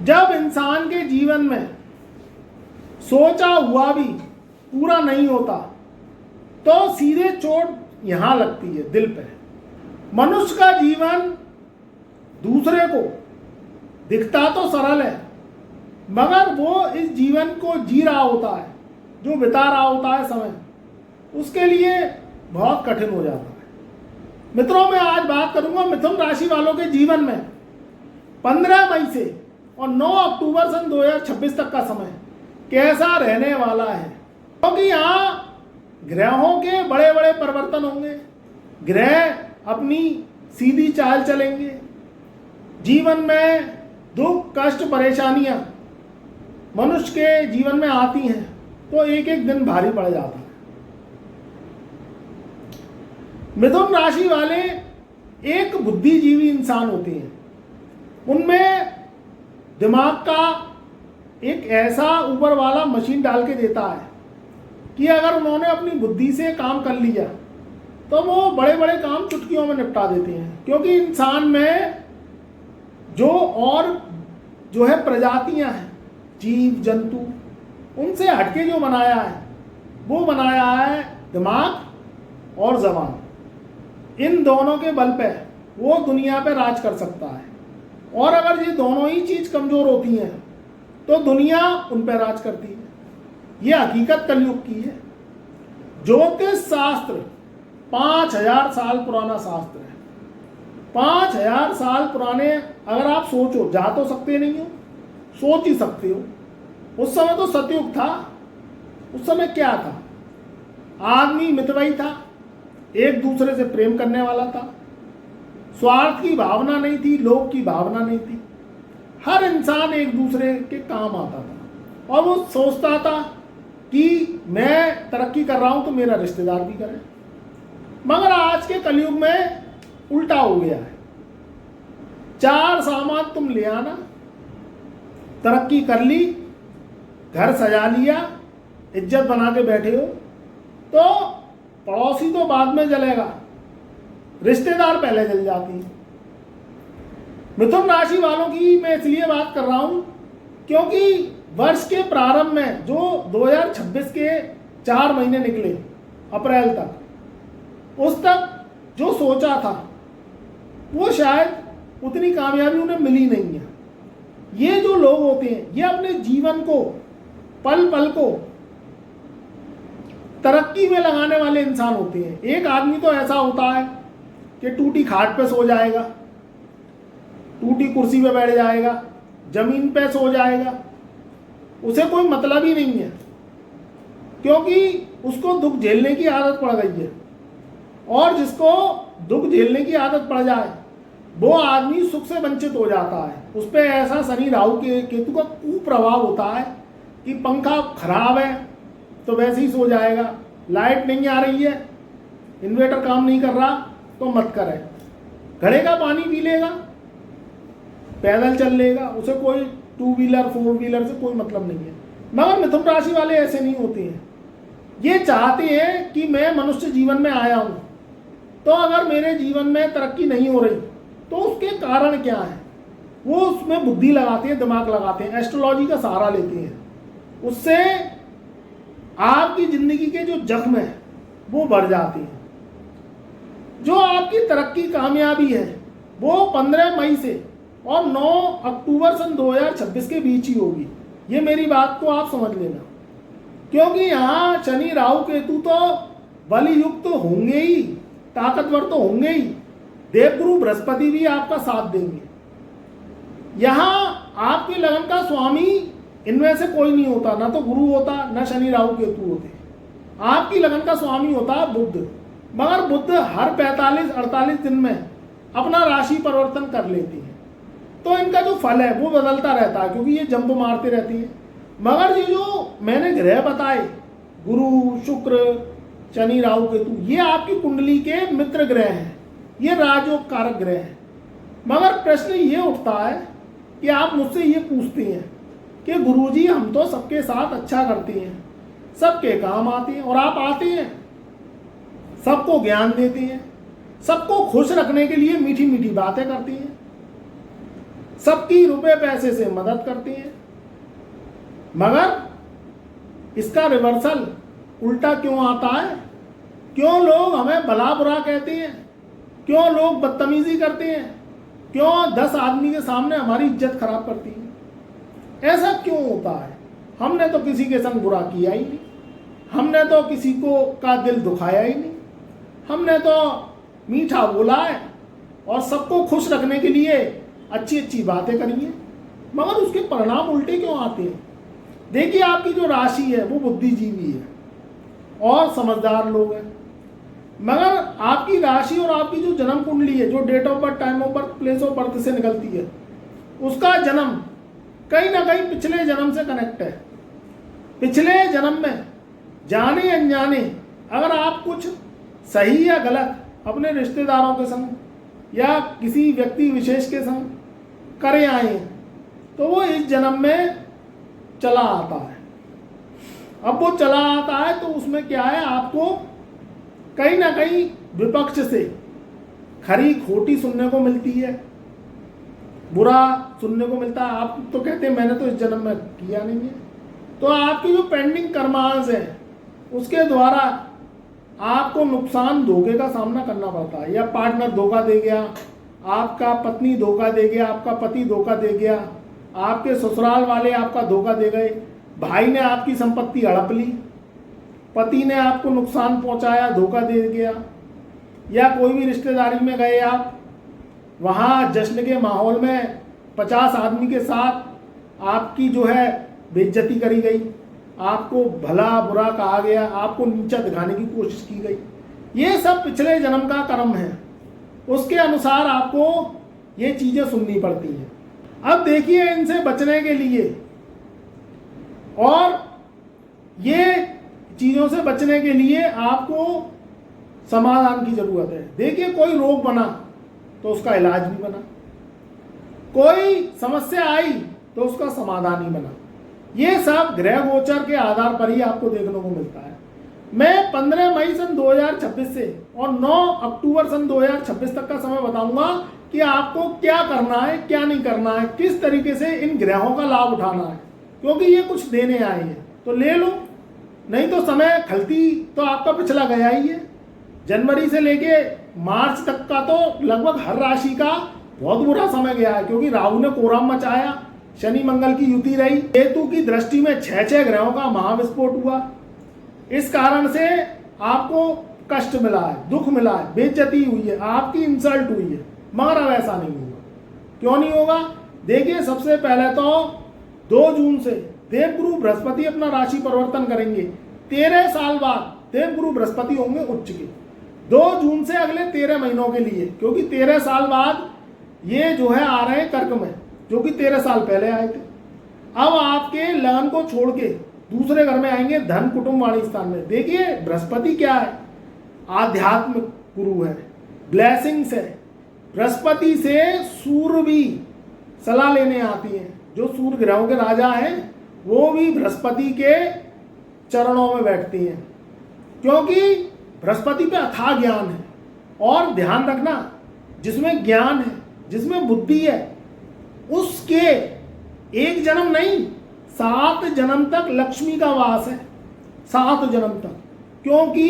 जब इंसान के जीवन में सोचा हुआ भी पूरा नहीं होता तो सीधे चोट यहां लगती है, दिल पे। मनुष्य का जीवन दूसरे को दिखता तो सरल है, मगर वो इस जीवन को जी रहा होता है, जो बिता रहा होता है समय, उसके लिए बहुत कठिन हो जाता है। मित्रों, मैं आज बात करूंगा मिथुन राशि वालों के जीवन में 15 मई से और 9 अक्टूबर सन 2026 तक का समय कैसा रहने वाला है। क्योंकि यहाँ ग्रहों के बड़े बड़े परिवर्तन होंगे, ग्रह अपनी सीधी चाल चलेंगे, जीवन में दुख कष्ट परेशानियां मनुष्य के जीवन में आती हैं तो एक एक दिन भारी पड़ जाता है। मिथुन राशि वाले एक बुद्धिजीवी इंसान होते हैं, उनमें दिमाग का एक ऐसा ऊपर वाला मशीन डाल के देता है कि अगर उन्होंने अपनी बुद्धि से काम कर लिया तो वो बड़े बड़े काम चुटकियों में निपटा देते हैं। क्योंकि इंसान में जो है प्रजातियां हैं, जीव जंतु, उनसे हटके जो बनाया है वो बनाया है दिमाग और जबान। इन दोनों के बल पे वो दुनिया पे राज कर सकता है, और अगर ये दोनों ही चीज कमजोर होती हैं तो दुनिया उन पर राज करती है। ये हकीकत कलयुग की है। ज्योतिष शास्त्र 5000 साल पुराना शास्त्र है। 5000 साल पुराने, अगर आप सोचो, जा तो सकते नहीं हो, सोच ही सकते हो। उस समय तो सतयुग था। उस समय क्या था? आदमी मितव्ययी था, एक दूसरे से प्रेम करने वाला था, स्वार्थ की भावना नहीं थी, लोभ की भावना नहीं थी। हर इंसान एक दूसरे के काम आता था और वो सोचता था कि मैं तरक्की कर रहा हूं तो मेरा रिश्तेदार भी करे। मगर आज के कलयुग में उल्टा हो गया है। 4 सामान तुम ले आना, तरक्की कर ली, घर सजा लिया, इज्जत बना के बैठे हो, तो पड़ोसी तो बाद में जलेगा, रिश्तेदार पहले जल जाती है। मिथुन राशि वालों की मैं इसलिए बात कर रहा हूं क्योंकि वर्ष के प्रारंभ में जो 2026 के 4 महीने निकले अप्रैल तक, उस तक जो सोचा था वो शायद उतनी कामयाबी उन्हें मिली नहीं है। ये जो लोग होते हैं ये अपने जीवन को पल पल को तरक्की में लगाने वाले इंसान होते हैं। एक आदमी तो ऐसा होता है कि टूटी खाट पे सो जाएगा, टूटी कुर्सी पे बैठ जाएगा, जमीन पे सो जाएगा, उसे कोई मतलब ही नहीं है, क्योंकि उसको दुख झेलने की आदत पड़ गई है। और जिसको दुख झेलने की आदत पड़ जाए वो आदमी सुख से वंचित हो जाता है। उस पर ऐसा शनि राहु के केतु का कुप्रभाव होता है कि पंखा खराब है तो वैसे ही सो जाएगा, लाइट नहीं आ रही है, इन्वर्टर काम नहीं कर रहा तो मत करे, घड़े का पानी पी लेगा, पैदल चल लेगा, उसे कोई 2 व्हीलर 4 व्हीलर से कोई मतलब नहीं है। मगर मिथुन राशि वाले ऐसे नहीं होते हैं। ये चाहते हैं कि मैं मनुष्य जीवन में आया हूं तो अगर मेरे जीवन में तरक्की नहीं हो रही तो उसके कारण क्या है, वो उसमें बुद्धि लगाते हैं, दिमाग लगाते हैं, एस्ट्रोलॉजी का सहारा लेते हैं। उससे आपकी जिंदगी के जो जख्म है वो बढ़ जाते हैं। जो आपकी तरक्की कामयाबी है वो 15 मई से और 9 अक्टूबर सन 2026 के बीच ही होगी। ये मेरी बात को आप समझ लेना, क्योंकि यहाँ शनि राहु केतु तो बलयुक्त तो होंगे ही, ताकतवर तो होंगे ही, देवगुरु बृहस्पति भी आपका साथ देंगे। यहाँ आपके लगन का स्वामी इनमें से कोई नहीं होता, ना तो गुरु होता ना शनि राहु केतु होते। आपकी लगन का स्वामी होता है बुध। मगर बुध हर 45-48 दिन में अपना राशि परिवर्तन कर लेती है, तो इनका जो फल है वो बदलता रहता है, क्योंकि ये जंप मारते रहती है। मगर ये जो मैंने ग्रह बताए, गुरु शुक्र शनि राहु केतु, ये आपकी कुंडली के मित्र ग्रह हैं, ये राजयोग कारक ग्रह हैं। मगर प्रश्न ये उठता है कि आप मुझसे ये पूछते हैं कि गुरुजी हम तो सबके साथ अच्छा करते हैं, सबके काम आते हैं, और आप आते हैं सबको ज्ञान देते हैं, सबको खुश रखने के लिए मीठी मीठी बातें करती हैं, सबकी रुपए पैसे से मदद करती हैं, मगर इसका रिवर्सल उल्टा क्यों आता है? क्यों लोग हमें भला बुरा कहते हैं? क्यों लोग बदतमीजी करते हैं? क्यों 10 आदमी के सामने हमारी इज्जत खराब करती है? ऐसा क्यों होता है? हमने तो किसी के संग बुरा किया ही नहीं, हमने तो किसी को का दिल दुखाया ही नहीं, हमने तो मीठा बोला है और सबको खुश रखने के लिए अच्छी अच्छी बातें करी हैं, मगर उसके परिणाम उल्टे क्यों आते हैं? देखिए, आपकी जो राशि है वो बुद्धिजीवी है और समझदार लोग हैं, मगर आपकी राशि और आपकी जो जन्म कुंडली है, जो date of birth, time of birth, place of birth से निकलती है, उसका जन्म कहीं ना कहीं पिछले जन्म से कनेक्ट है। पिछले जन्म में जाने अनजाने अगर आप कुछ सही या गलत अपने रिश्तेदारों के संग या किसी व्यक्ति विशेष के संग करे आए हैं, तो वो इस जन्म में चला आता है। अब वो चला आता है तो उसमें क्या है, आपको कहीं ना कहीं विपक्ष से खरी खोटी सुनने को मिलती है, बुरा सुनने को मिलता है। आप तो कहते हैं मैंने तो इस जन्म में किया नहीं है, तो आपकी जो पेंडिंग कर्मांश है उसके द्वारा आपको नुकसान, धोखे का सामना करना पड़ता है। या पार्टनर धोखा दे गया, आपका पत्नी धोखा दे गया, आपका पति धोखा दे गया, आपके ससुराल वाले आपका धोखा दे गए, भाई ने आपकी संपत्ति हड़प ली, पति ने आपको नुकसान पहुंचाया, धोखा दे गया, या कोई भी रिश्तेदारी में गए आप, वहाँ जश्न के माहौल में 50 आदमी के साथ आपकी जो है बेइज्जती करी गई, आपको भला बुरा कहा गया, आपको नीचा दिखाने की कोशिश की गई। ये सब पिछले जन्म का कर्म है, उसके अनुसार आपको ये चीज़ें सुननी पड़ती हैं। अब देखिए, इनसे बचने के लिए और ये चीज़ों से बचने के लिए आपको समाधान की ज़रूरत है। देखिए, कोई रोग बना तो उसका इलाज भी बना, कोई समस्या आई तो उसका समाधान ही बना। ये सब ग्रह गोचर के आधार पर ही आपको देखने को मिलता है। मैं 15 मई सन 2026 से और 9 अक्टूबर सन 2026 तक का समय बताऊंगा कि आपको क्या करना है, क्या नहीं करना है, किस तरीके से इन ग्रहों का लाभ उठाना है, क्योंकि ये कुछ देने आए हैं तो ले लो, नहीं तो समय खलती तो आपका पिछला गया ही है। जनवरी से लेके मार्च तक का तो लगभग हर राशि का बहुत बुरा समय गया है, क्योंकि राहु ने कोहराम मचाया, शनि मंगल की युति रही, केतु की दृष्टि में 6 ग्रहों का महाविस्फोट हुआ। इस कारण से आपको कष्ट मिला है, दुख मिला है, बेइज्जती हुई है, आपकी इंसल्ट हुई है, मगर अब ऐसा नहीं होगा। क्यों नहीं होगा? देखिए, सबसे पहले तो 2 जून से देवगुरु बृहस्पति अपना राशि परिवर्तन करेंगे। 13 साल बाद देवगुरु बृहस्पति होंगे उच्च के, 2 जून से अगले 13 महीनों के लिए, क्योंकि 13 साल बाद ये जो है आ रहे हैं कर्क में, जो कि 13 साल पहले आए थे। अब आपके लगन को छोड़ के दूसरे घर में आएंगे, धन कुटुंब वाणी स्थान में। देखिए, बृहस्पति क्या है? आध्यात्मिक गुरु है, ब्लेसिंग्स है। बृहस्पति से सूर्य भी सलाह लेने आती है, जो सूर्य ग्रहों के राजा हैं वो भी बृहस्पति के चरणों में बैठती हैं, क्योंकि बृहस्पति पे अथाह ज्ञान है। और ध्यान रखना, जिसमें ज्ञान है, जिसमें बुद्धि है, उसके एक जन्म नहीं 7 जन्म तक लक्ष्मी का वास है, 7 जन्म तक। क्योंकि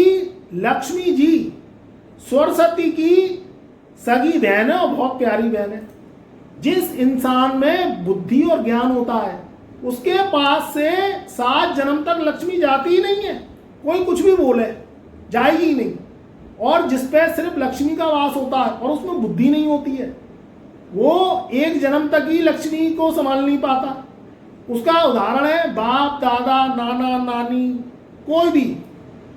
लक्ष्मी जी सरस्वती की सगी बहन है और बहुत प्यारी बहन है। जिस इंसान में बुद्धि और ज्ञान होता है उसके पास से 7 जन्म तक लक्ष्मी जाती ही नहीं है, कोई कुछ भी बोले जाएगी ही नहीं। और जिस पे सिर्फ लक्ष्मी का वास होता है और उसमें बुद्धि नहीं होती है, वो एक जन्म तक ही लक्ष्मी को संभाल नहीं पाता। उसका उदाहरण है बाप दादा नाना नानी, कोई भी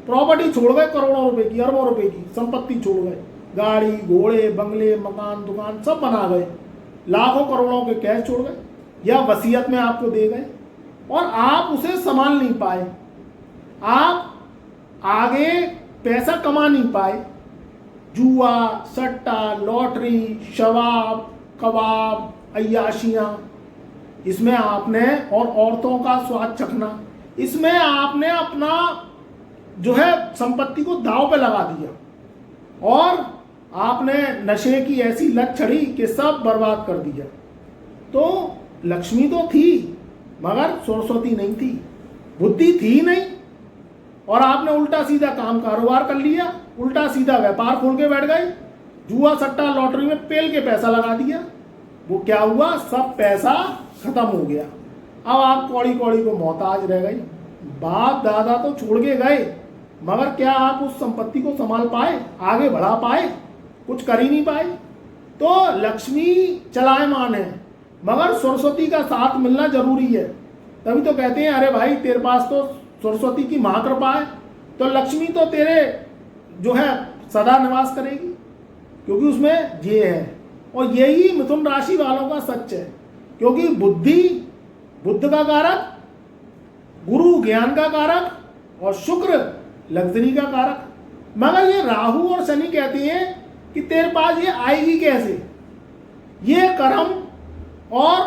प्रॉपर्टी छोड़ गए, करोड़ों रुपए की, अरबों रुपए की संपत्ति छोड़ गए, गाड़ी घोड़े बंगले मकान दुकान सब बना गए, लाखों करोड़ों के कैश छोड़ गए या वसीयत में आपको दे गए, और आप उसे संभाल नहीं पाए, आप आगे पैसा कमा नहीं पाए। जुआ, सट्टा, लॉटरी, शराब, कबाब, अय्याशियाँ, इसमें आपने, और औरतों का स्वाद चखना, इसमें आपने अपना जो है संपत्ति को दांव पे लगा दिया और आपने नशे की ऐसी लत चढ़ी कि सब बर्बाद कर दिया। तो लक्ष्मी तो थी मगर सरस्वती नहीं थी, बुद्धि थी नहीं, और आपने उल्टा सीधा काम कारोबार कर लिया, उल्टा सीधा व्यापार खोल के बैठ गए, जुआ सट्टा लॉटरी में पेल के पैसा लगा दिया। वो क्या हुआ, सब पैसा खत्म हो गया। अब आप कौड़ी कौड़ी को मोहताज रह गई। बाप दादा तो छोड़ के गए, मगर क्या आप उस संपत्ति को संभाल पाए, आगे बढ़ा पाए, कुछ कर ही नहीं पाए। तो लक्ष्मी चलायमान है मगर सरस्वती का साथ मिलना जरूरी है। तभी तो कहते हैं अरे भाई तेरे पास तो सरस्वती की महाकृपा है, तो लक्ष्मी तो तेरे जो है सदा निवास करेगी, क्योंकि उसमें ये है। और यही मिथुन राशि वालों का सच है, क्योंकि बुद्धि बुद्ध का कारक, गुरु ज्ञान का कारक और शुक्र लग्जरी का कारक। मगर ये राहु और शनि कहते हैं कि तेरे पास ये आएगी कैसे, ये कर्म और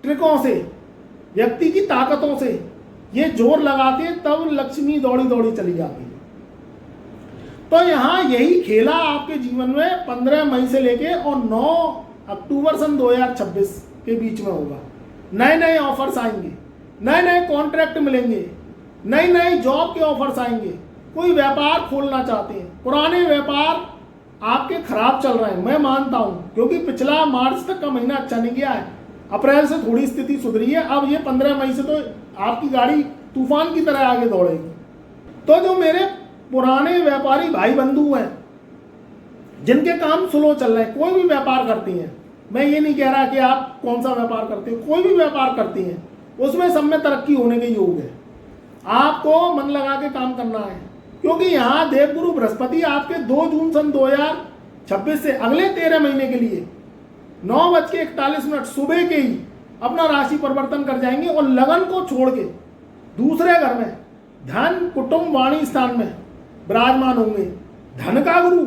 ट्रिकों से, व्यक्ति की ताकतों से ये जोर लगाते तब लक्ष्मी दौड़ी दौड़ी चली जाती है। तो यहाँ यही खेला आपके जीवन में 15 मई से लेके और 9 अक्टूबर सन 2026 के बीच में होगा। नए नए ऑफर्स आएंगे, नए नए कॉन्ट्रैक्ट मिलेंगे, नई नई जॉब के ऑफर्स आएंगे। कोई व्यापार खोलना चाहते हैं, पुराने व्यापार आपके खराब चल रहे हैं, मैं मानता हूं, क्योंकि पिछला मार्च तक का महीना अच्छा नहीं गया है। अप्रैल से थोड़ी स्थिति सुधरी है, अब ये 15 मई से तो आपकी गाड़ी तूफान की तरह आगे दौड़ेगी। तो जो मेरे पुराने व्यापारी भाई बंधु हैं, जिनके काम स्लो चल रहे हैं, कोई भी व्यापार करती हैं, मैं ये नहीं कह रहा कि आप कौन सा व्यापार करते हो, कोई भी व्यापार करती हैं, उसमें सब में तरक्की होने के योग है। आपको मन लगा के काम करना है, क्योंकि यहाँ देवगुरु बृहस्पति आपके 2 जून सन 2026 से अगले 13 महीने के लिए 9:41 सुबह के ही अपना राशि परिवर्तन कर जाएंगे और लगन को छोड़ के दूसरे घर में धन कुटुंब वाणी स्थान में विराजमान होंगे। धन का गुरु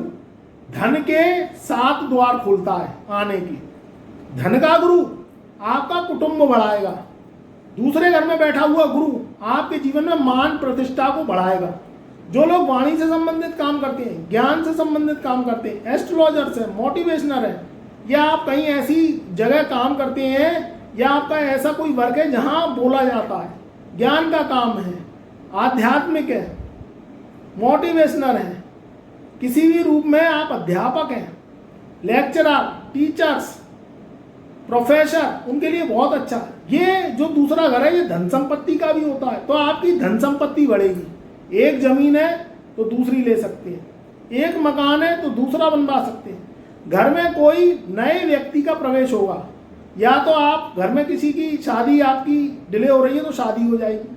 धन के 7 द्वार खोलता है आने की। धन का गुरु आपका कुटुंब बढ़ाएगा, दूसरे घर में बैठा हुआ गुरु आपके जीवन में मान प्रतिष्ठा को बढ़ाएगा। जो लोग वाणी से संबंधित काम करते हैं, ज्ञान से संबंधित काम करते हैं, एस्ट्रोलॉजर्स हैं, मोटिवेशनर है, या आप कहीं ऐसी जगह काम करते हैं, या आपका ऐसा कोई वर्क है जहां बोला जाता है, ज्ञान का काम है, आध्यात्मिक है, मोटिवेशनर है, किसी भी रूप में आप अध्यापक हैं, लेक्चरर, टीचर्स, प्रोफेसर, उनके लिए बहुत अच्छा है। ये जो दूसरा घर है ये धन संपत्ति का भी होता है, तो आपकी धन संपत्ति बढ़ेगी। एक जमीन है तो दूसरी ले सकते हैं, एक मकान है तो दूसरा बनवा सकते हैं। घर में कोई नए व्यक्ति का प्रवेश होगा, या तो आप घर में किसी की शादी आपकी डिले हो रही है तो शादी हो जाएगी,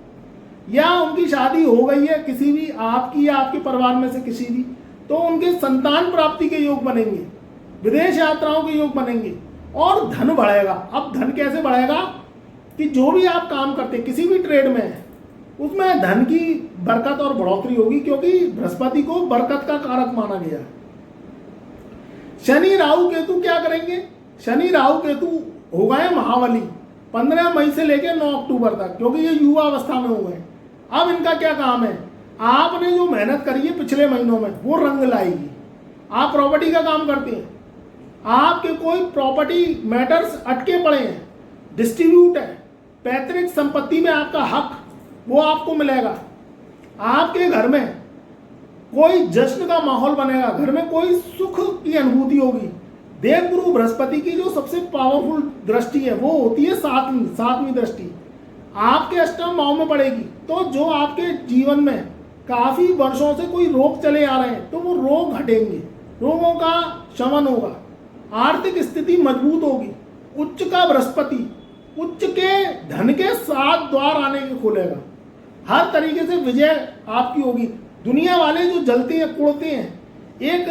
या उनकी शादी हो गई है किसी भी आपकी या आपके परिवार में से किसी भी, तो उनके संतान प्राप्ति के योग बनेंगे, विदेश यात्राओं के योग बनेंगे और धन बढ़ेगा। अब धन कैसे बढ़ेगा कि जो भी आप काम करते हैं किसी भी ट्रेड में है, उसमें धन की बरकत और बढ़ोतरी होगी, क्योंकि बृहस्पति को बरकत का कारक माना गया है। शनि राहु केतु क्या करेंगे? शनि राहु केतु हो गए महाबली 15 मई से लेकर 9 अक्टूबर तक, क्योंकि ये युवा अवस्था में हो गए। अब इनका क्या काम है? आपने जो मेहनत करी है पिछले महीनों में वो रंग लाएगी। आप प्रॉपर्टी का काम करते हैं, आपके कोई प्रॉपर्टी मैटर्स अटके पड़े हैं, डिस्ट्रीब्यूट है, पैतृक संपत्ति में आपका हक वो आपको मिलेगा। आपके घर में कोई जश्न का माहौल बनेगा, घर में कोई सुख की अनुभूति होगी। देवगुरु बृहस्पति की जो सबसे पावरफुल दृष्टि है वो होती है सातवीं दृष्टि, आपके अष्टम भाव में पड़ेगी। तो जो आपके जीवन में काफी वर्षों से कोई रोग चले आ रहे हैं तो वो रोग हटेंगे, रोगों का शमन होगा, आर्थिक स्थिति मजबूत होगी। उच्च का बृहस्पति उच्च के धन के 7 द्वार आने के खोलेगा, हर तरीके से विजय आपकी होगी। दुनिया वाले जो जलते हैं कुड़ते हैं, एक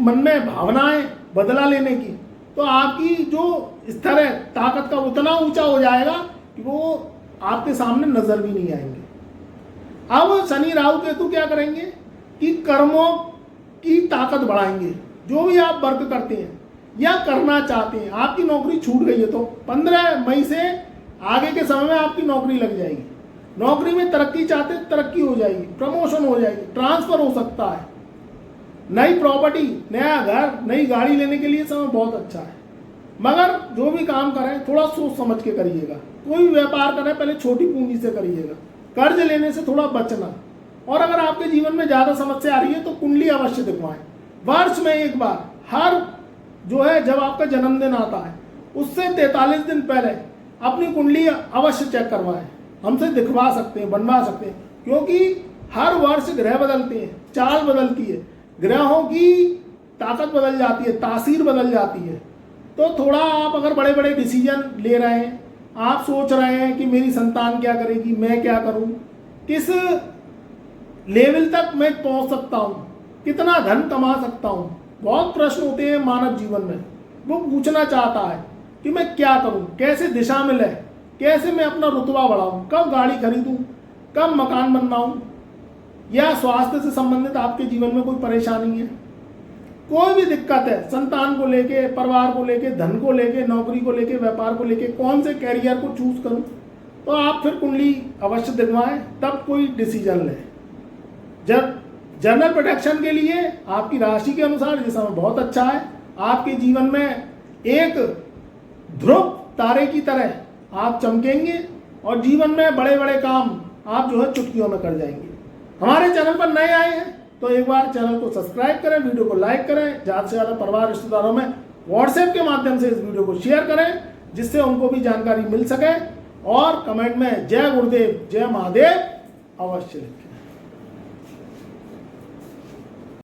मन में भावनाएं बदला लेने की, तो आपकी जो स्तर है ताकत का उतना ऊंचा हो जाएगा कि वो आपके सामने नजर भी नहीं आएंगे। अब शनि राहु केतु क्या करेंगे कि कर्मों की ताकत बढ़ाएंगे। जो भी आप वर्क करते हैं या करना चाहते हैं, आपकी नौकरी छूट गई है तो 15 मई से आगे के समय में आपकी नौकरी लग जाएगी। नौकरी में तरक्की चाहते हैं, तरक्की हो जाएगी, प्रमोशन हो जाएगी, ट्रांसफर हो सकता है, नई प्रॉपर्टी, नया घर, नई गाड़ी लेने के लिए समय बहुत अच्छा है। मगर जो भी काम करें थोड़ा सोच समझ के करिएगा। कोई भी व्यापार करें पहले छोटी पूंजी से करिएगा। कर्ज लेने से थोड़ा बचना। और अगर आपके जीवन में ज़्यादा समस्या आ रही है तो कुंडली अवश्य दिखवाएं। वर्ष में एक बार, हर जो है जब आपका जन्मदिन आता है उससे 43 दिन पहले अपनी कुंडली अवश्य चेक करवाएं। हमसे दिखवा सकते हैं, बनवा सकते हैं, क्योंकि हर वर्ष ग्रह बदलते हैं, चाल बदलती है, ग्रहों की ताकत बदल जाती है, तासीर बदल जाती है। तो थोड़ा आप अगर बड़े बड़े डिसीजन ले रहे हैं, आप सोच रहे हैं कि मेरी संतान क्या करेगी, मैं क्या करूं, किस लेवल तक मैं पहुंच सकता हूं, कितना धन कमा सकता हूं, बहुत प्रश्न होते हैं मानव जीवन में। वो पूछना चाहता है कि मैं क्या करूं, कैसे दिशा मिले, कैसे मैं अपना रुतबा बढ़ाऊं, कब गाड़ी खरीदूं, कब मकान बनवाऊं, या स्वास्थ्य से संबंधित आपके जीवन में कोई परेशानी है, कोई भी दिक्कत है, संतान को लेके, परिवार को लेके, धन को लेके, नौकरी को लेके, व्यापार को लेके, कौन से कैरियर को चूज करूं, तो आप फिर कुंडली अवश्य दिखवाएं, तब कोई डिसीजन लें। जब जनरल प्रोटेक्शन के लिए आपकी राशि के अनुसार ये समय बहुत अच्छा है। आपके जीवन में एक ध्रुव तारे की तरह आप चमकेंगे और जीवन में बड़े बड़े काम आप जो है चुटकियों में कर जाएंगे। हमारे चैनल पर नए आए हैं तो एक बार चैनल को सब्सक्राइब करें, वीडियो को लाइक करें, ज़्यादा से ज़्यादा परिवार रिश्तेदारों में व्हाट्सएप के माध्यम से इस वीडियो को शेयर करें, जिससे उनको भी जानकारी मिल सके। और कमेंट में जय गुरुदेव, जय महादेव अवश्य लिखें।